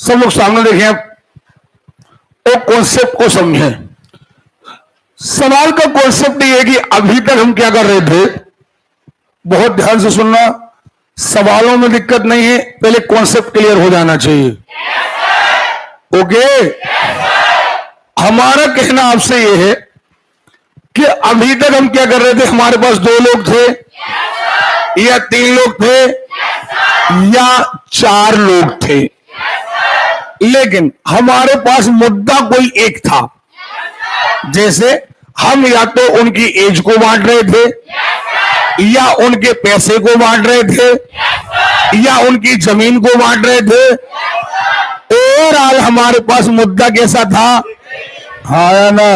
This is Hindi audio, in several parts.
सब लोग सामने देखें, वो कॉन्सेप्ट को समझें। सवाल का कॉन्सेप्ट ये है कि अभी तक हम क्या कर रहे थे। बहुत ध्यान से सुनना, सवालों में दिक्कत नहीं है, पहले कॉन्सेप्ट क्लियर हो जाना चाहिए। ओके, हमारा कहना आपसे ये है कि अभी तक हम क्या कर रहे थे। हमारे पास 2 लोग थे या 3 लोग थे या 4 लोग थे, लेकिन हमारे पास मुद्दा कोई एक था। जैसे हम या तो उनकी एज को बांट रहे थे या उनके पैसे को बांट रहे थे या उनकी जमीन को बांट रहे थे। ओवरऑल हमारे पास मुद्दा कैसा था, हाँ ना,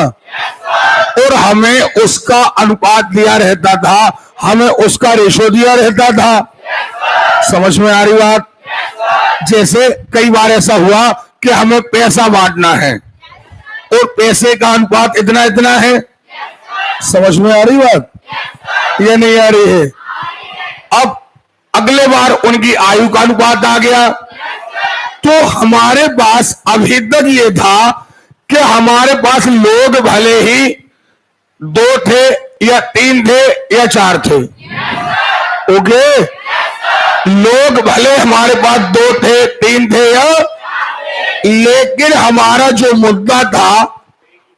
और हमें उसका अनुपात दिया रहता था, हमें उसका रेशो दिया रहता था। समझ में आ रही बात। जैसे कई बार ऐसा हुआ कि हमें पैसा बांटना है और पैसे का अनुपात इतना इतना है। समझ में आ रही बात, ये नहीं आ रही है। अब अगले बार उनकी आयु का अनुपात आ गया, तो हमारे पास अभी तक ये था कि हमारे पास लोग भले ही 2 थे या 3 थे या 4 थे। ओके, लोग भले हमारे पास 2 थे 3 थे या, लेकिन हमारा जो मुद्दा था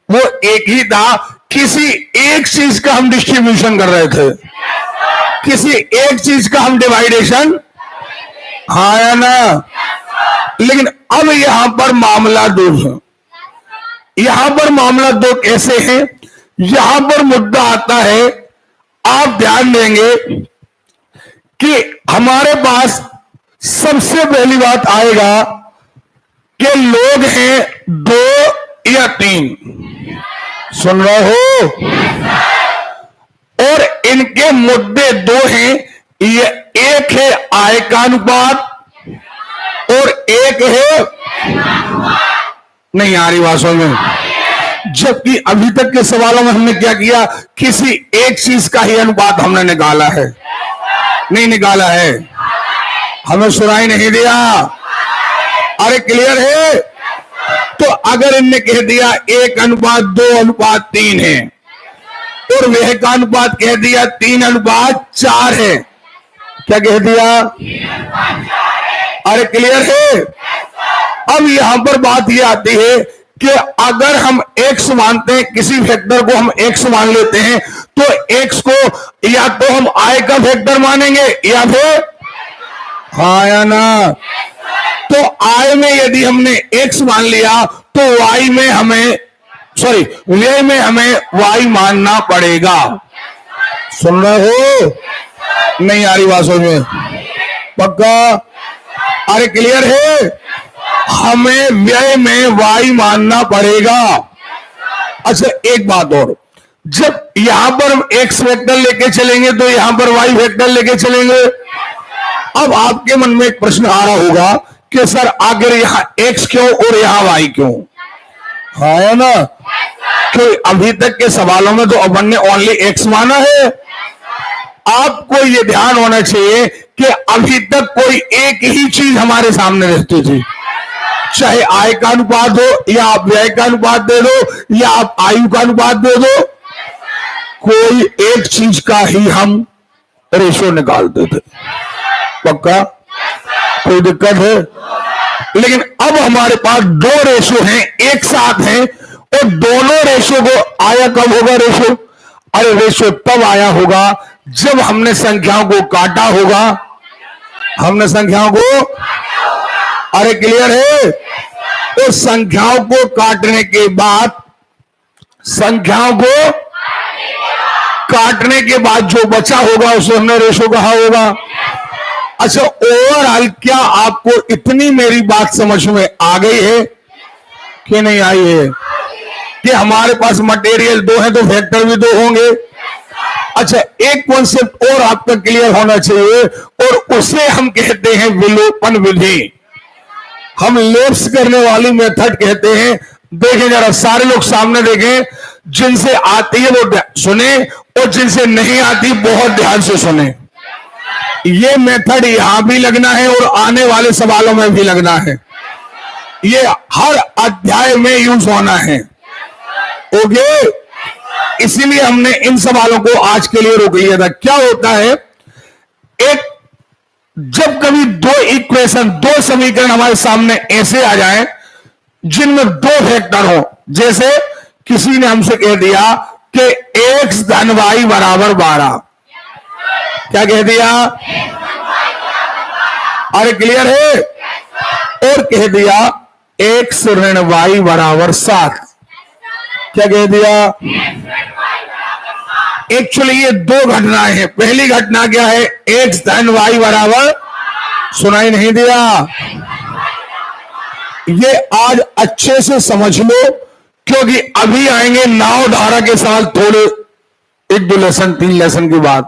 वो एक ही था। किसी एक चीज का हम डिस्ट्रीब्यूशन कर रहे थे, किसी एक चीज का हम डिवाइडेशन, हाँ या ना। लेकिन अब यहां पर मामला 2 है। यहां पर मामला 2 कैसे है। यहां पर मुद्दा आता है, आप ध्यान देंगे कि हमारे पास सबसे पहली बात आएगा कि लोग हैं 2 या 3। सुन रहे हो, और इनके मुद्दे 2 हैं। ये एक है आय का अनुपात और एक है, नहीं आ रही भाषा में। जबकि अभी तक के सवालों में हमने क्या किया, किसी एक चीज का ही अनुपात हमने निकाला है, नहीं निकाला है, हमें सुनाई नहीं दिया। अरे क्लियर है। तो अगर इनने कह दिया 1:2:3 है और वह का अनुपात कह दिया 3:4 है, क्या कह दिया, अरे क्लियर है। अब यहां पर बात यह आती है कि अगर हम x मानते हैं, किसी फैक्टर को हम x मान लेते हैं, तो x को या तो हम i का फैक्टर मानेंगे या फिर, हाँ या ना। तो i में यदि हमने x मान लिया तो y में हमें, सॉरी व्यय में हमें y मानना पड़ेगा। सुन रहे हो, नहीं आ रही बात समझ में, पक्का, अरे क्लियर है। हमें व्यय में y मानना पड़ेगा। अच्छा एक बात और, जब यहां पर हम x वेक्टर लेके चलेंगे तो यहां पर y वेक्टर लेके चलेंगे। अब आपके मन में एक प्रश्न आ रहा होगा कि सर आखिर यहां x क्यों और यहां y क्यों, हाँ है ना। कि अभी तक के सवालों में तो अपन ने ओनली x माना है। आपको यह ध्यान होना चाहिए कि अभी तक कोई एक ही चीज हमारे सामने रहती थी, चाहे आय का अनुपात हो या आप व्यय का अनुपात दे दो या आप आयु का अनुपात दे दो, कोई एक चीज का ही हम रेशो निकालते थे। पक्का, कोई दिक्कत है। लेकिन अब हमारे पास 2 रेशो हैं, एक साथ हैं, और दोनों रेशो को आया कब होगा रेशो, अरे रेशो तब आया होगा जब हमने संख्याओं को काटा होगा। हमने संख्याओं को, अरे क्लियर है। तो संख्याओं को काटने के बाद, संख्याओं को काटने के बाद जो बचा होगा उसे हमने रेशो कहा होगा। अच्छा ओवरऑल क्या आपको इतनी मेरी बात समझ में आ गई है कि नहीं आई है, कि हमारे पास मटेरियल 2 है तो फैक्टर भी 2 होंगे। अच्छा एक कॉन्सेप्ट और आपका क्लियर होना चाहिए, और उसे हम कहते हैं विलोपन विधि। हम लेप्स करने वाली मेथड कहते हैं। देखें जरा, सारे लोग सामने देखें, जिनसे आती है वो सुने और जिनसे नहीं आती बहुत ध्यान से सुने। ये मेथड यहां भी लगना है और आने वाले सवालों में भी लगना है। ये हर अध्याय में यूज होना है। ओके, इसीलिए हमने इन सवालों को आज के लिए रोक लिया था। क्या होता है, एक जब कभी दो इक्वेशन, दो समीकरण हमारे सामने ऐसे आ जाएं जिनमें दो फैक्टर हो, जैसे किसी ने हमसे कह दिया कि x धन y बराबर 12, क्या कह दिया, अरे क्लियर है, और कह दिया x ऋण y बराबर 7, क्या कह दिया। एक्चुअली ये दो घटनाएं हैं। पहली घटना क्या है, x धन y बराबर, सुनाई नहीं दिया, ये आज अच्छे से समझ लो, क्योंकि अभी आएंगे नाव धारा के साथ थोड़े 1-2 लेसन 3 लेसन के बाद,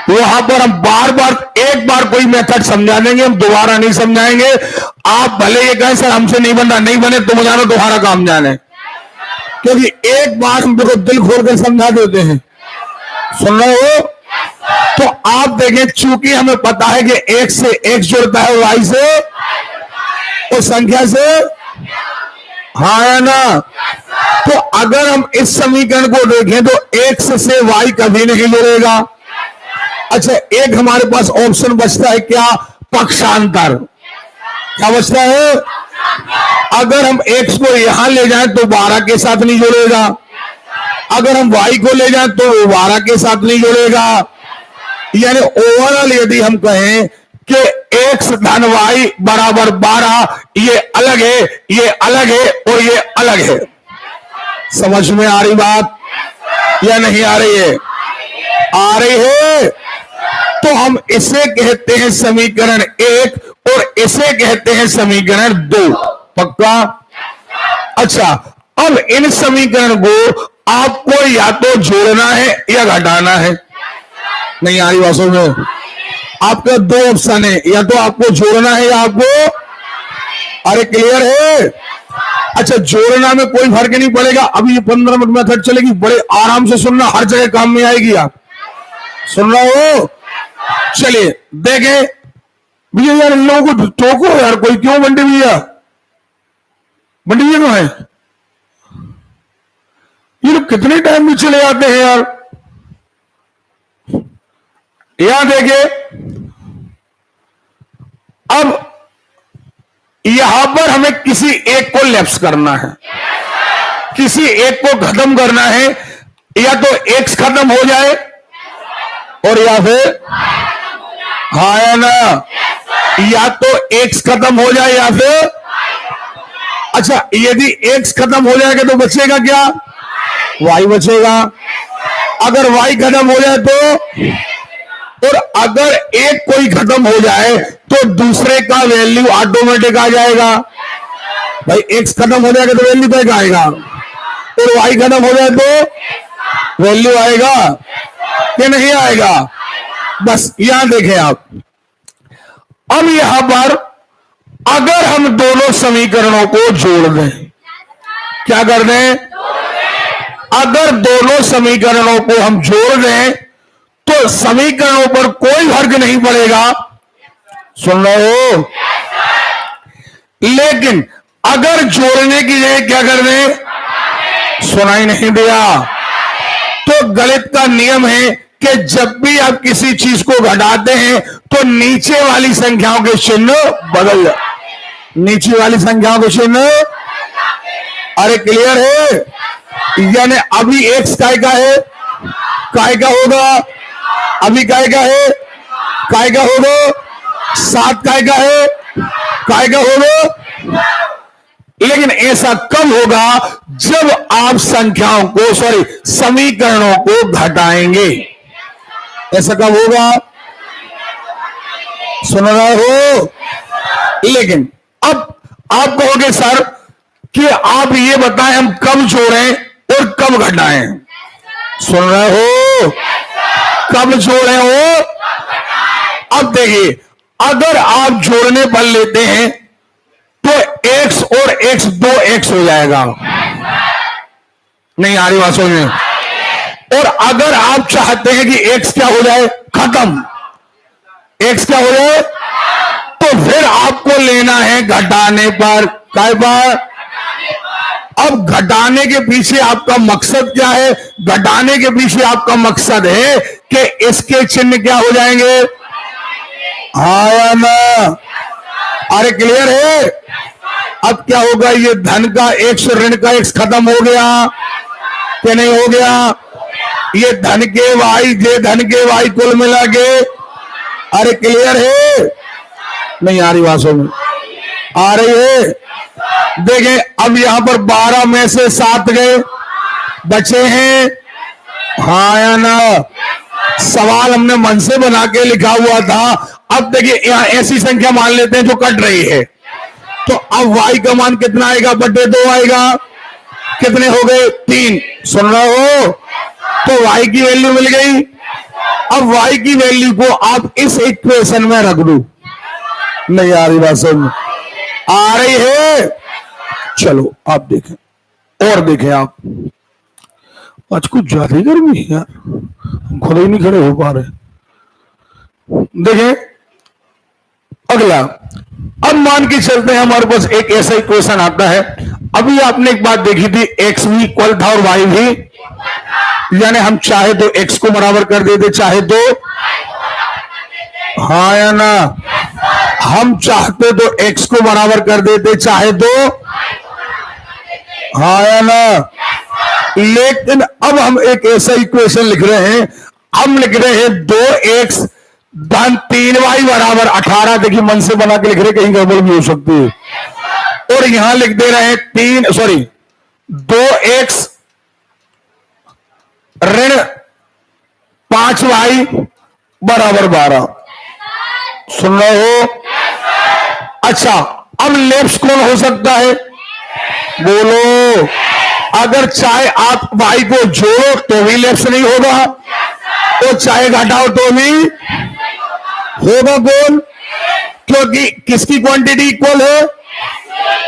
वहां पर हम बार बार एक बार कोई मेथड समझा देंगे, हम दोबारा नहीं समझाएंगे। आप भले ये कहें सर हमसे नहीं बन रहा, नहीं बने तुम जानो तुम्हारा काम जाने, क्योंकि एक बार हम देखो दिल खोल कर समझा देते हैं। सुन रहे हो? तो आप देखें, चूंकि हमें पता है कि x से x जुड़ता है, y से उस संख्या से, हाँ या ना। तो अगर हम इस समीकरण को देखें तो x से y कभी नहीं जुड़ेगा। अच्छा, एक हमारे पास ऑप्शन बचता है क्या, पक्षांतर। क्या बचता है, अगर हम x को यहां ले जाएं तो 12 के साथ नहीं जुड़ेगा, अगर हम y को ले जाएं तो 12 के साथ नहीं जुड़ेगा। यानी ओवरऑल यदि हम कहें कि x धन y बराबर 12, ये अलग है, ये अलग है और ये अलग है। समझ में आ रही बात या नहीं आ रही है? आ रही है। तो हम इसे कहते हैं समीकरण 1 और इसे कहते हैं समीकरण 2। पक्का? अच्छा, अब इन समीकरण को आपको या तो जोड़ना है या घटाना है। नहीं आ रही बातों में? आपका 2 ऑप्शन है, या तो आपको जोड़ना है या आपको, अरे क्लियर है? अच्छा, जोड़ना में कोई फर्क नहीं पड़ेगा। अभी ये 15 मिनट मेथड चलेगी, बड़े आराम से सुनना, हर जगह काम में आएगी। आप सुन रहे हो? चलिए देखें भैया, यार इन लोगों को टोको यार, कोई क्यों बंटी भैया, बंटी भैया क्यों है? ये लोग कितने टाइम में चले जाते हैं यार। यहां देखे, अब यहां पर हमें किसी एक को लैप्स करना है, किसी एक को खत्म करना है। या तो x खत्म हो जाए और या फिर, हाँ या ना, या तो x खत्म हो जाए या फिर, अच्छा यदि x खत्म हो जाएगा तो बचेगा क्या, y बचेगा। अगर y खत्म हो जाए तो, और अगर एक कोई खत्म हो जाए तो दूसरे का वैल्यू ऑटोमेटिक आ जाएगा। भाई x खत्म हो जाएगा तो वैल्यू तक आएगा, और y खत्म हो जाए तो वैल्यू आएगा कि नहीं आएगा। बस यहां देखें आप, अब यहां पर अगर हम दोनों समीकरणों को जोड़ दें, क्या कर दें, अगर दोनों समीकरणों को हम जोड़ दें तो समीकरणों पर कोई फर्क नहीं पड़ेगा। सुन रहे हो? लेकिन अगर जोड़ने की जगह क्या कर दें, सुनाई नहीं दिया, तो गणित का नियम है कि जब भी आप किसी चीज को घटाते हैं तो नीचे वाली संख्याओं के चिन्ह बदल जाए, नीचे वाली संख्याओं के चिन्ह, अरे क्लियर है? यानी अभी x काय का है, काय का होगा, अभी काय का है, काय का होगा, 7 काय का है, काय का होगा। लेकिन ऐसा कब होगा, जब आप संख्याओं को, सॉरी समीकरणों को घटाएंगे। ऐसा कब होगा, सुन रहे हो? लेकिन अब आप कहोगे सर कि आप ये बताएं हम कब जोड़ें और कब घटाएं। सुन रहे हो? कब जोड़े हो? अब देखिए, अगर आप जोड़ने पर लेते हैं तो x और x 2x हो जाएगा। नहीं आ रही बात समझ में? और अगर आप चाहते हैं कि x क्या हो जाए, खत्म, x क्या हो जाए, तो फिर आपको लेना है घटाने पर, काय पर? अब घटाने के पीछे आपका मकसद क्या है? घटाने के पीछे आपका मकसद है कि इसके चिन्ह क्या हो जाएंगे? हाँ या ना? अरे क्लियर है? अब क्या होगा? ये धन का x और ऋण का x खत्म हो गया कि नहीं हो गया? ये धन के y, ये धन के y कुल मिला के, अरे क्लियर है? नहीं आ रही बात समझ? आ रही है? देखें अब यहां पर 12 में से 7 गए, बचे हैं हाँ या ना? सवाल हमने मन से बना के लिखा हुआ था। अब देखिए यहां ऐसी संख्या मान लेते हैं जो कट रही है, तो अब y का मान कितना आएगा? बटे 2 आएगा। कितने हो गए? 3। सुन रहे हो? तो y की वैल्यू मिल गई। अब y की वैल्यू को आप इस इक्वेशन में रख दो। नहीं आ रही बात समझ? आ रही है? चलो आप देखें और देखें आप। आज कुछ ज्यादा ही गर्मी है यार, खुद ही नहीं खड़े हो पा रहे। देखें अगला, अब मान के चलते हैं हमारे पास एक ऐसा इक्वेशन आता है। अभी आपने एक बात देखी थी, x भी इक्वल था और y भी, यानी हम चाहे तो x को बराबर कर देते, चाहे तो हाँ या ना? हम चाहते तो x को बराबर कर देते, चाहे तो हाँ या ना? लेकिन अब हम एक ऐसा इक्वेशन लिख रहे हैं, हम लिख रहे हैं 2x धन 3y बराबर 18। देखिए मन से बना के लिख रहे, कहीं गड़बड़ भी हो सकती है। और यहां लिख दे रहे हैं 2x ऋण 5y बराबर 12। सुन रहे हो? अच्छा अब लेफ्ट कौन हो सकता है? बोलो। अगर चाहे आप y को जोड़ो तो भी लेफ्ट नहीं होगा, तो चाहे घटाओ तो भी होगा कौन? क्योंकि किसकी क्वांटिटी इक्वल है?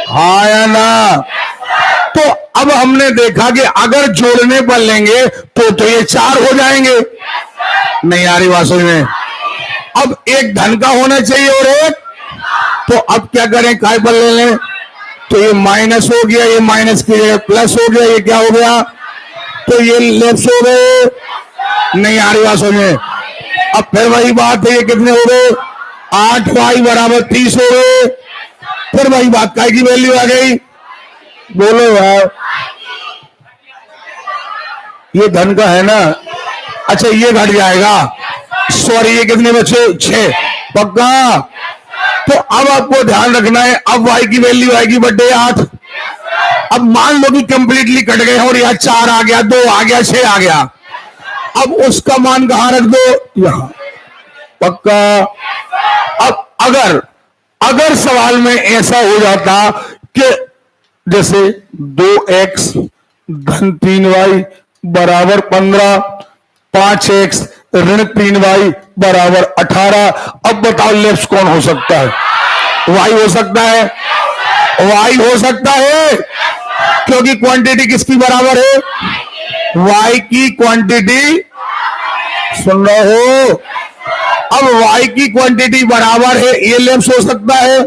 हाँ या ना? तो अब हमने देखा कि अगर जोड़ने पर लेंगे तो ये 4 हो जाएंगे। नहीं आ रही बात समझ में? अब एक धन का होना चाहिए और एक, तो अब क्या करें? काय पर ले लें? तो ये माइनस हो गया, ये माइनस की जगह प्लस हो गया, ये क्या हो गया? तो ये लेफ्ट हो गए। नहीं आ रही बात समझ में? अब फिर वही बात है, ये कितने हो गए? 8y बराबर 30 हो गए। फिर वही बात, काय की वैल्यू आ गई? बोलो यार। ये धन का है ना? अच्छा ये घट जाएगा, सॉरी ये कितने बचे? 6। पक्का? तो अब आपको ध्यान रखना है, अब y की वैल्यू आएगी बटे 8। अब मान लो कि कंप्लीटली कट गए और यहाँ 4 आ गया, 2 आ गया, 6 आ गया। अब उसका मान कहां रख दो? यहां। पक्का? अब अगर सवाल में ऐसा हो जाता कि जैसे 2x धन 3y बराबर 15, 5x ऋण 3y बराबर 18। अब बताओ लेफ्ट कौन हो सकता है? y हो सकता है? y हो सकता है, क्योंकि क्वांटिटी किसकी बराबर है? y की क्वांटिटी। सुन रहे हो? अब y की क्वांटिटी बराबर है, ये लेफ्ट हो सकता है।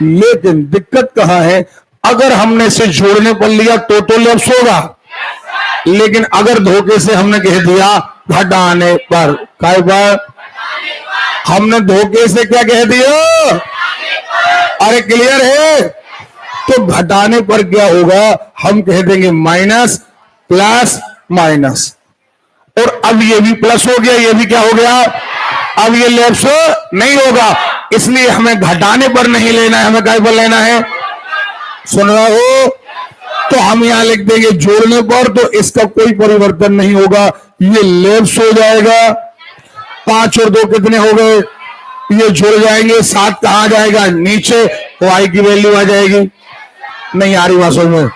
लेकिन दिक्कत कहां है? अगर हमने इसे जोड़ने पर लिया तो लेफ्ट होगा, लेकिन अगर धोखे से हमने कह दिया घटाने पर, काय पर? हमने धोखे से क्या कह दिया? अरे क्लियर है? तो घटाने पर क्या होगा? हम कह देंगे माइनस प्लस माइनस, और अब ये भी प्लस हो गया, ये भी क्या हो गया? अब ये लेफ्ट नहीं होगा, इसलिए हमें घटाने पर नहीं लेना है, हमें काय पर लेना है? सुन रहा हो? तो हम यहां लिख देंगे जोड़ने पर, तो इसका कोई परिवर्तन नहीं होगा, ये लेफ्ट हो जाएगा। 5 और 2 कितने हो गए? ये जुड़ जाएंगे। 7 कहां जाएगा? नीचे। y की वैल्यू आ जाएगी। नहीं आ रही बात समझ में?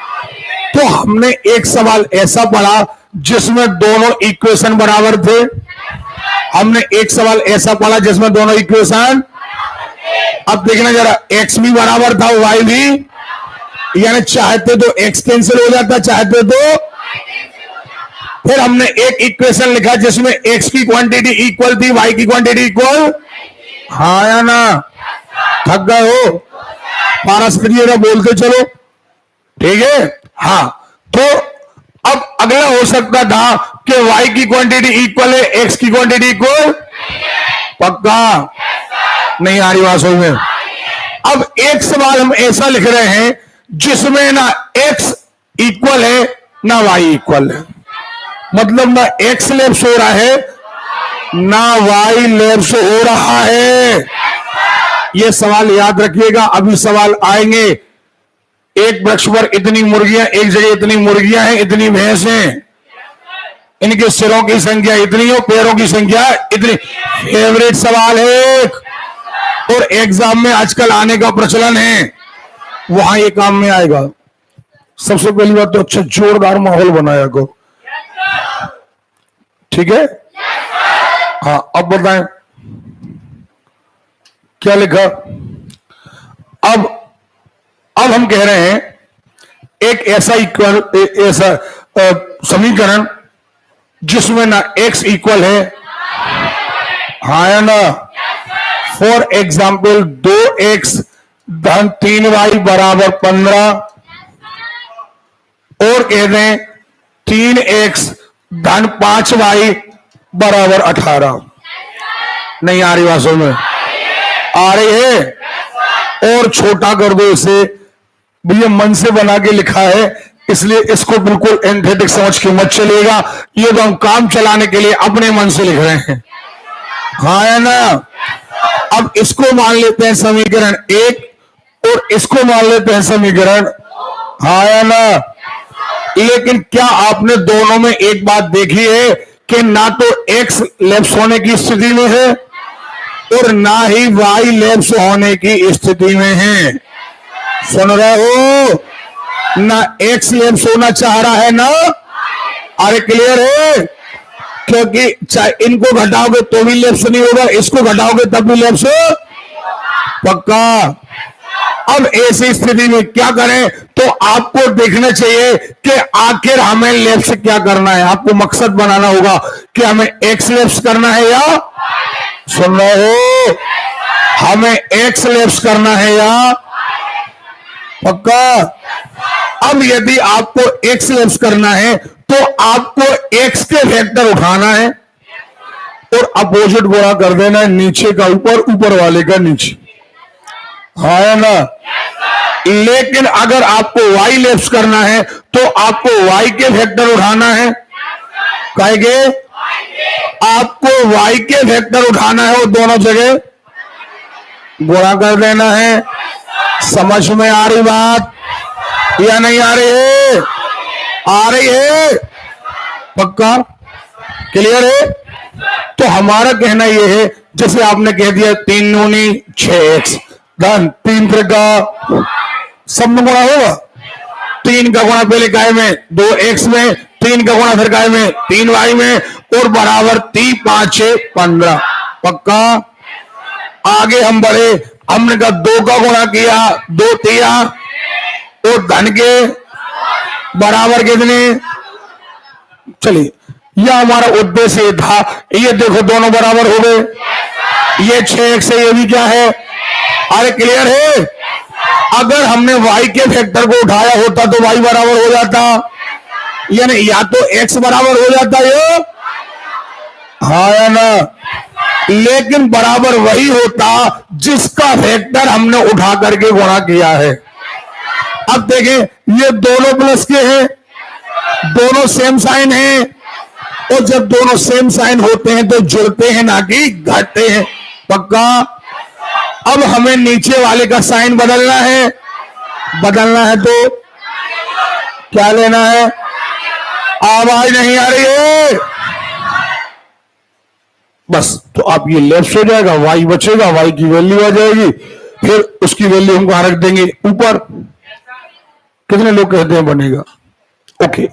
तो हमने एक सवाल ऐसा पढ़ा जिसमें दोनों इक्वेशन बराबर थे। हमने एक सवाल ऐसा पढ़ा जिसमें दोनों इक्वेशन, अब देखना जरा, x भी बराबर था y भी, यानी चाहते तो x कैंसिल हो जाता, चाहते तो। फिर हमने एक इक्वेशन लिखा जिसमें x की क्वांटिटी इक्वल थी, y की क्वांटिटी इक्वल, हाँ या ना? थक गए हो? पारस करिएगा, बोलते चलो, ठीक है। हाँ, तो अब अगला हो सकता था कि y की क्वांटिटी इक्वल है, x की क्वांटिटी इक्वल, पक्का? नहीं आ रही बात समझ में? अब एक सवाल हम ऐसा लिख रहे हैं जिसमें ना x इक्वल है ना y इक्वल है, मतलब ना x लेफ्ट हो रहा है ना y लेफ्ट हो रहा है। ये सवाल याद रखिएगा, अभी सवाल आएंगे। एक वृक्ष पर इतनी मुर्गियां, एक जगह इतनी मुर्गियां हैं, इतनी भैंस हैं, इनके सिरों की संख्या इतनी हो, पैरों की संख्या इतनी। फेवरेट सवाल है और एग्जाम में आजकल आने का प्रचलन है, वहां ये काम में आएगा। सबसे पहली बात तो अच्छा जोरदार माहौल बनाया को, ठीक है। हाँ, अब बताएं क्या लिखा। अब हम कह रहे हैं एक ऐसा समीकरण जिसमें ना x इक्वल है, हाँ है ना। फॉर एग्जाम्पल 2x धन 3y बराबर 15 और कह दें 3x धन 5y बराबर 18। नहीं आ रही बात में? आ रही है। और छोटा कर दो इसे, भैया मन से बना के लिखा है इसलिए इसको बिल्कुल एंथेटिक समझ के मत चलिएगा, ये तो हम काम चलाने के लिए अपने मन से लिख रहे हैं, हाँ है ना। अब इसको मान लेते हैं समीकरण 1 और इसको मान लेते हैं समीकरण, हाँ है ना। लेकिन क्या आपने दोनों में एक बात देखी है कि ना तो x लेफ्ट होने की स्थिति में है और ना ही y लेफ्ट होने की स्थिति में है। सुन रहे हो? ना x लेफ्ट होना चाह रहा है ना, अरे क्लियर है? क्योंकि चाहे इनको घटाओगे तो भी लेफ्ट नहीं होगा, इसको घटाओगे तब भी लेफ्ट हो, पक्का। अब ऐसी स्थिति में क्या करें? तो आपको देखना चाहिए कि आखिर हमें लेफ्ट से क्या करना है। आपको मकसद बनाना होगा कि हमें एक्स लेफ्ट करना है या, सुन रहे हो, हमें एक्स लेफ्ट करना है या, पक्का। अब यदि आपको एक्स लेफ्ट करना है तो आपको एक्स के वेक्टर उठाना है और अपोजिट गुणा कर देना है, नीचे का ऊपर, ऊपर वाले का नीचे, हाँ है ना। लेकिन अगर आपको y लेफ्ट करना है तो आपको y के वेक्टर उठाना है, कहेंगे आपको y के वेक्टर उठाना है और दोनों जगह गुणा कर देना है। समझ में आ रही बात या नहीं आ रही है? आ रही है, पक्का, क्लियर है? तो हमारा कहना यह है, जैसे आपने कह दिया 3 दूनी 6x धन 3 का सब में गुणा होगा, 3 का गुणा पहले काय में 2x में, 3 का गुणा फिर काय में 3y में और बराबर 3 5 6 15, पक्का। आगे हम बढ़े, हमने कहा 2 का गुणा किया 2 तिया और धन के बराबर कितने, चलिए यह हमारा उद्देश्य था। ये देखो दोनों बराबर हो गए, ये 6x है, ये भी क्या है, अरे क्लियर है? अगर हमने y के फैक्टर को उठाया होता तो y बराबर हो जाता, यानी या तो x बराबर हो जाता ये, हाँ या ना। लेकिन बराबर वही होता जिसका फैक्टर हमने उठा करके गुणा किया है। अब देखें ये दोनों प्लस के हैं, दोनों सेम साइन हैं, और जब दोनों सेम साइन होते हैं तो जुड़ते हैं ना कि घटते हैं, पक्का। अब हमें नीचे वाले का साइन बदलना है, तो क्या लेना है? आवाज नहीं आ रही है, बस तो आप ये लेफ्ट हो जाएगा, y बचेगा, y की वैल्यू आ जाएगी, फिर उसकी वैल्यू हम कहां रख देंगे? ऊपर। कितने लोग कहते हैं बनेगा? ओके।